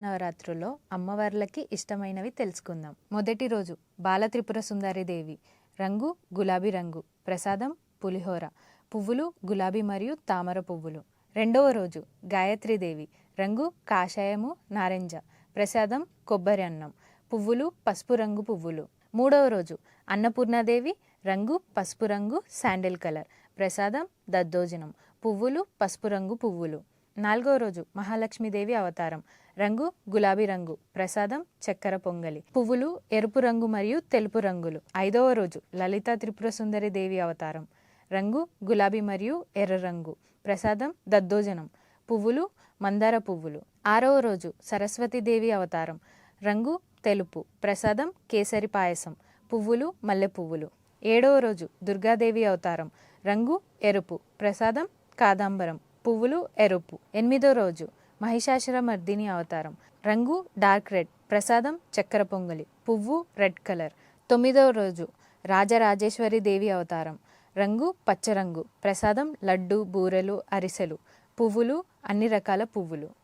నవరాత్రుల్లో అమ్మవార్లకి ఇష్టమైనవి తెలుసుకుందాం. మొదటి రోజు బాల త్రిపుర సుందరి దేవి. రంగు గులాబీ రంగు. ప్రసాదం పులిహోర. పువ్వులు గులాబీ మరియు తామర పువ్వులు. రెండవ రోజు గాయత్రీదేవి. రంగు కాషాయము నారింజ. ప్రసాదం కొబ్బరి అన్నం. పువ్వులు పసుపు రంగు పువ్వులు. మూడవ రోజు అన్నపూర్ణాదేవి. రంగు పసుపు రంగు శాండిల్ కలర్. ప్రసాదం దద్దోజనం. పువ్వులు పసుపు రంగు పువ్వులు. నాలుగవ రోజు మహాలక్ష్మీదేవి అవతారం. రంగు గులాబీ రంగు. ప్రసాదం చక్కెర పొంగలి. పువ్వులు ఎరుపు రంగు మరియు తెలుపు రంగులు. ఐదవ రోజు లలితా త్రిపుర సుందరి దేవి అవతారం. రంగు గులాబీ మరియు ఎర్ర రంగు. ప్రసాదం దద్దోజనం. పువ్వులు మందార పువ్వులు. ఆరవ రోజు సరస్వతీదేవి అవతారం. రంగు తెలుపు. ప్రసాదం కేసరి పాయసం. పువ్వులు మల్లె పువ్వులు. ఏడవ రోజు దుర్గాదేవి అవతారం. రంగు ఎరుపు. ప్రసాదం కాదాంబరం. పువ్వులు ఎరుపు. ఎనిమిదో రోజు మహిషాసుర మర్దిని అవతారం. రంగు డార్క్ రెడ్. ప్రసాదం చక్కెర పొంగలి. పువ్వు రెడ్ కలర్. తొమ్మిదవ రోజు రాజరాజేశ్వరి దేవి అవతారం. రంగు పచ్చరంగు. ప్రసాదం లడ్డు బూరెలు అరిసెలు. పువ్వులు అన్ని రకాల పువ్వులు.